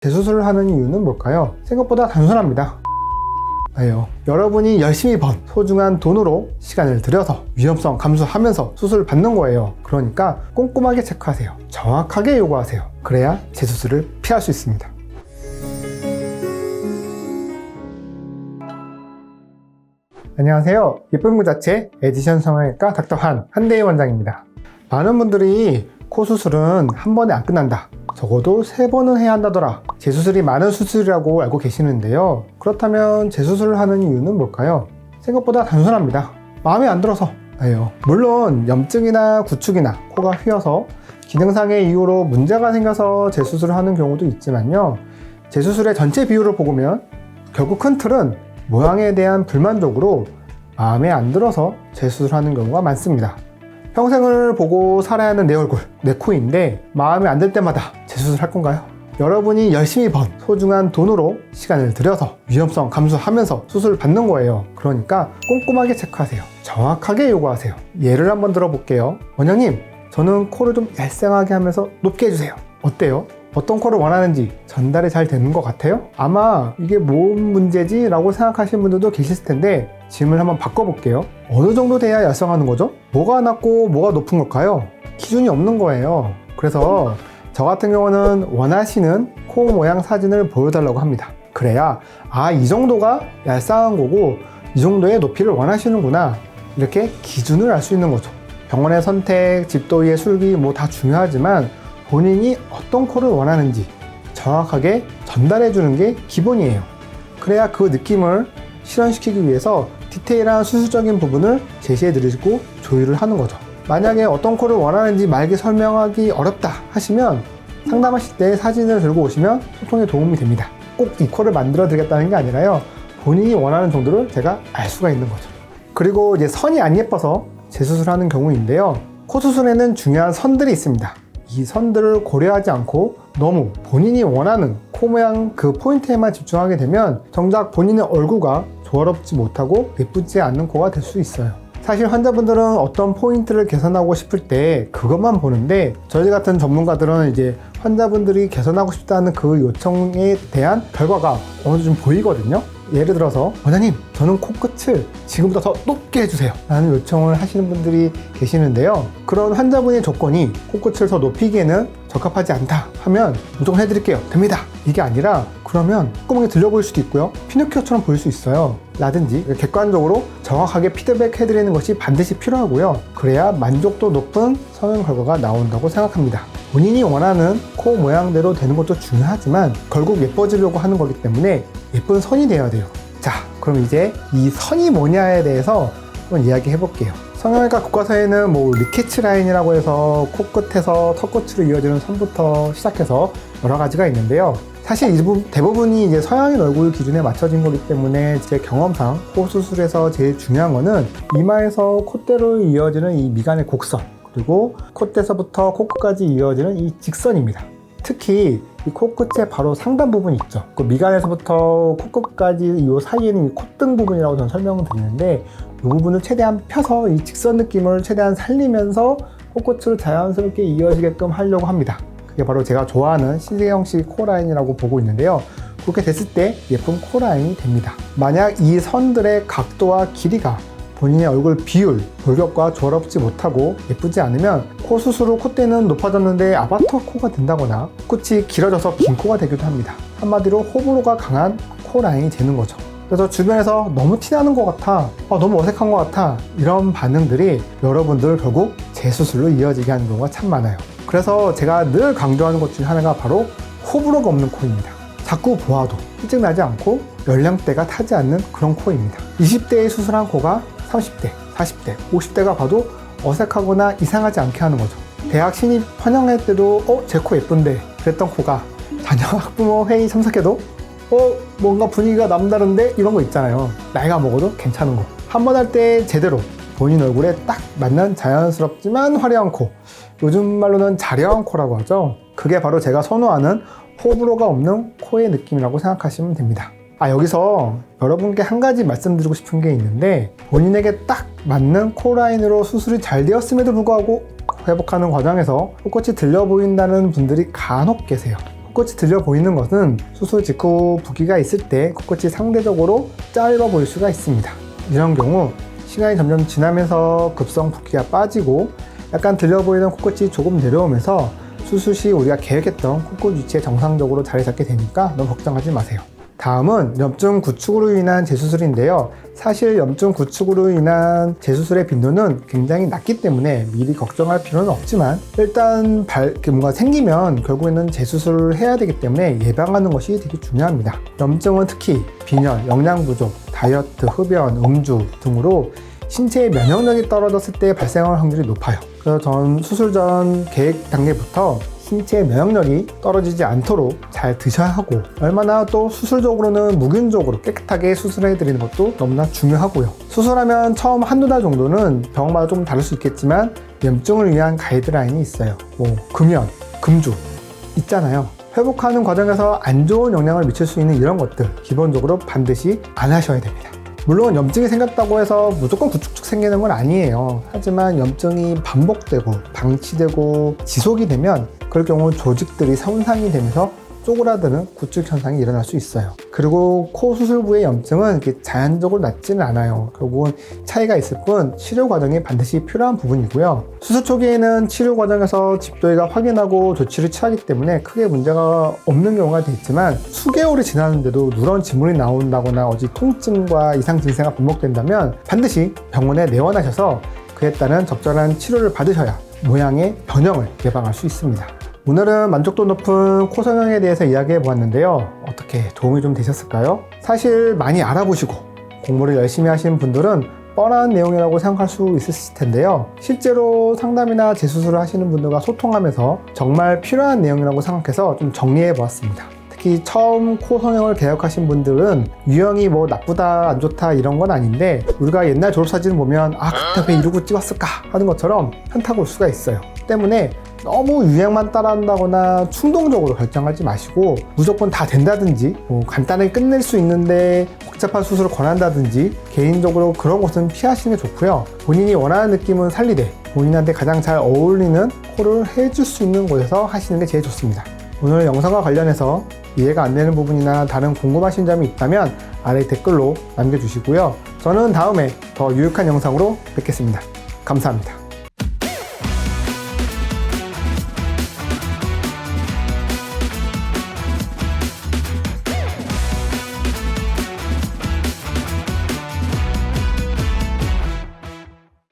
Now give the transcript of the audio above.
재수술을 하는 이유는 뭘까요? 생각보다 단순합니다. 여러분이 열심히 번 소중한 돈으로 시간을 들여서 위험성 감수하면서 수술을 받는 거예요. 그러니까 꼼꼼하게 체크하세요. 정확하게 요구하세요. 그래야 재수술을 피할 수 있습니다. 안녕하세요. 예쁜 그 자체 에디션 성형외과 닥터 한대희 원장입니다. 많은 분들이 코 수술은 한 번에 안 끝난다, 적어도 3번은 해야 한다더라, 재수술이 많은 수술이라고 알고 계시는데요. 그렇다면 재수술을 하는 이유는 뭘까요? 생각보다 단순합니다. 마음에 안 들어서. 물론 염증이나 구축이나 코가 휘어서 기능상의 이유로 문제가 생겨서 재수술을 하는 경우도 있지만요, 재수술의 전체 비율을 보면 결국 큰 틀은 모양에 대한 불만족으로 마음에 안 들어서 재수술하는 경우가 많습니다. 평생을 보고 살아야 하는 내 얼굴, 내 코인데 마음에 안 들 때마다 재수술할 건가요? 여러분이 열심히 번 소중한 돈으로 시간을 들여서 위험성 감수하면서 수술을 받는 거예요. 그러니까 꼼꼼하게 체크하세요. 정확하게 요구하세요. 예를 한번 들어볼게요. 원장님, 저는 코를 좀 얄쌍하게 하면서 높게 해주세요. 어때요? 어떤 코를 원하는지 전달이 잘 되는 것 같아요? 아마 이게 뭔 문제지? 라고 생각하시는 분들도 계실 텐데 질문을 한번 바꿔볼게요. 어느 정도 돼야 얄쌍하는 거죠? 뭐가 낮고 뭐가 높은 걸까요? 기준이 없는 거예요. 그래서 저 같은 경우는 원하시는 코 모양 사진을 보여달라고 합니다. 그래야 이 정도가 얄쌍한 거고 이 정도의 높이를 원하시는구나, 이렇게 기준을 알 수 있는 거죠. 병원의 선택, 집도의의 술기 뭐 다 중요하지만 본인이 어떤 코를 원하는지 정확하게 전달해 주는 게 기본이에요. 그래야 그 느낌을 실현시키기 위해서 디테일한 수술적인 부분을 제시해 드리고 조율을 하는 거죠. 만약에 어떤 코를 원하는지 말게 설명하기 어렵다 하시면 상담하실 때 사진을 들고 오시면 소통에 도움이 됩니다. 꼭 이 코를 만들어 드리겠다는 게 아니라요, 본인이 원하는 정도를 제가 알 수가 있는 거죠. 그리고 이제 선이 안 예뻐서 재수술하는 경우인데요, 코 수술에는 중요한 선들이 있습니다. 이 선들을 고려하지 않고 너무 본인이 원하는 코 모양 그 포인트에만 집중하게 되면 정작 본인의 얼굴과 조화롭지 못하고 예쁘지 않는 코가 될 수 있어요. 사실 환자분들은 어떤 포인트를 개선하고 싶을 때 그것만 보는데, 저희 같은 전문가들은 이제 환자분들이 개선하고 싶다는 그 요청에 대한 결과가 어느 정도 좀 보이거든요. 예를 들어서 원장님, 저는 코끝을 지금보다 더 높게 해주세요 라는 요청을 하시는 분들이 계시는데요, 그런 환자분의 조건이 코끝을 더 높이기에는 적합하지 않다 하면 무조건 해드릴게요, 됩니다, 이게 아니라 그러면 콧구멍이 들려 보일 수도 있고요, 피노키오처럼 보일 수 있어요 라든지 객관적으로 정확하게 피드백 해드리는 것이 반드시 필요하고요. 그래야 만족도 높은 성형 결과가 나온다고 생각합니다. 본인이 원하는 코 모양대로 되는 것도 중요하지만 결국 예뻐지려고 하는 거기 때문에 예쁜 선이 되어야 돼요. 자, 그럼 이제 이 선이 뭐냐에 대해서 한번 이야기 해볼게요. 성형외과 교과서에는 뭐 리케츠 라인이라고 해서 코끝에서 턱끝으로 이어지는 선부터 시작해서 여러 가지가 있는데요. 사실 대부분이 이제 서양인 얼굴 기준에 맞춰진 거기 때문에 제 경험상 코 수술에서 제일 중요한 거는 이마에서 콧대로 이어지는 이 미간의 곡선, 그리고 콧대서부터 코끝까지 이어지는 이 직선입니다. 특히 이 코끝의 바로 상단 부분이 있죠. 그 미간에서부터 코끝까지 이 사이에는 이 콧등 부분이라고 저는 설명을 드리는데, 이 부분을 최대한 펴서 이 직선 느낌을 최대한 살리면서 코끝으로 자연스럽게 이어지게끔 하려고 합니다. 그게 바로 제가 좋아하는 신세경씨 코라인이라고 보고 있는데요, 그렇게 됐을 때 예쁜 코라인이 됩니다. 만약 이 선들의 각도와 길이가 본인의 얼굴 비율, 골격과 조화롭지 못하고 예쁘지 않으면 코 수술 후 콧대는 높아졌는데 아바타 코가 된다거나 코끝이 길어져서 긴 코가 되기도 합니다. 한마디로 호불호가 강한 코 라인이 되는 거죠. 그래서 주변에서 너무 티나는 것 같아, 너무 어색한 것 같아, 이런 반응들이 여러분들 결국 재수술로 이어지게 하는 경우가 참 많아요. 그래서 제가 늘 강조하는 것 중에 하나가 바로 호불호가 없는 코입니다. 자꾸 보아도 일찍나지 않고 연령대가 타지 않는 그런 코입니다. 20대에 수술한 코가 30대, 40대, 50대가 봐도 어색하거나 이상하지 않게 하는 거죠. 대학 신입 환영회 때도 제 코 예쁜데 그랬던 코가 자녀 학부모 회의 참석해도 뭔가 분위기가 남다른데, 이런 거 있잖아요. 나이가 먹어도 괜찮은 거. 한 번 할 때 제대로 본인 얼굴에 딱 맞는 자연스럽지만 화려한 코, 요즘 말로는 자려한 코라고 하죠. 그게 바로 제가 선호하는 호불호가 없는 코의 느낌이라고 생각하시면 됩니다. 여기서 여러분께 한 가지 말씀드리고 싶은 게 있는데, 본인에게 딱 맞는 코 라인으로 수술이 잘 되었음에도 불구하고 회복하는 과정에서 코끝이 들려 보인다는 분들이 간혹 계세요. 코끝이 들려 보이는 것은 수술 직후 붓기가 있을 때 코끝이 상대적으로 짧아 보일 수가 있습니다. 이런 경우 시간이 점점 지나면서 급성 붓기가 빠지고 약간 들려 보이는 코끝이 조금 내려오면서 수술 시 우리가 계획했던 코끝 위치에 정상적으로 자리 잡게 되니까 너무 걱정하지 마세요. 다음은 염증 구축으로 인한 재수술인데요. 사실 염증 구축으로 인한 재수술의 빈도는 굉장히 낮기 때문에 미리 걱정할 필요는 없지만 일단 뭔가 생기면 결국에는 재수술을 해야 되기 때문에 예방하는 것이 되게 중요합니다. 염증은 특히 빈혈, 영양 부족, 다이어트, 흡연, 음주 등으로 신체의 면역력이 떨어졌을 때 발생할 확률이 높아요. 그래서 전 수술 전 계획 단계부터 신체의 면역력이 떨어지지 않도록 잘 드셔야 하고, 얼마나 또 수술적으로는 무균적으로 깨끗하게 수술해 드리는 것도 너무나 중요하고요. 수술하면 처음 한두 달 정도는 병마다 좀 다를 수 있겠지만 염증을 위한 가이드라인이 있어요. 금연, 금주 있잖아요. 회복하는 과정에서 안 좋은 영향을 미칠 수 있는 이런 것들 기본적으로 반드시 안 하셔야 됩니다. 물론 염증이 생겼다고 해서 무조건 구축축 생기는 건 아니에요. 하지만 염증이 반복되고 방치되고 지속이 되면 그럴 경우 조직들이 손상이 되면서 쪼그라드는 구축 현상이 일어날 수 있어요. 그리고 코 수술부의 염증은 이렇게 자연적으로 낫지는 않아요. 결국은 차이가 있을 뿐 치료 과정이 반드시 필요한 부분이고요. 수술 초기에는 치료 과정에서 집도의가 확인하고 조치를 취하기 때문에 크게 문제가 없는 경우가 있지만 수개월이 지났는데도 누런 지물이 나온다거나 어디 통증과 이상 증세가 반복된다면 반드시 병원에 내원하셔서 그에 따른 적절한 치료를 받으셔야 모양의 변형을 예방할 수 있습니다. 오늘은 만족도 높은 코 성형에 대해서 이야기해 보았는데요. 어떻게 도움이 좀 되셨을까요? 사실 많이 알아보시고 공부를 열심히 하신 분들은 뻔한 내용이라고 생각할 수 있으실 텐데요. 실제로 상담이나 재수술을 하시는 분들과 소통하면서 정말 필요한 내용이라고 생각해서 좀 정리해 보았습니다. 특히 처음 코 성형을 계획하신 분들은 유형이 뭐 나쁘다 안 좋다 이런 건 아닌데, 우리가 옛날 졸업사진을 보면 그때 왜 이러고 찍었을까 하는 것처럼 현타가 올 수가 있어요. 때문에 너무 유행만 따라한다거나 충동적으로 결정하지 마시고 무조건 다 된다든지 간단하게 끝낼 수 있는데 복잡한 수술을 권한다든지 개인적으로 그런 것은 피하시는 게 좋고요. 본인이 원하는 느낌은 살리되 본인한테 가장 잘 어울리는 코를 해줄 수 있는 곳에서 하시는 게 제일 좋습니다. 오늘 영상과 관련해서 이해가 안 되는 부분이나 다른 궁금하신 점이 있다면 아래 댓글로 남겨주시고요. 저는 다음에 더 유익한 영상으로 뵙겠습니다. 감사합니다.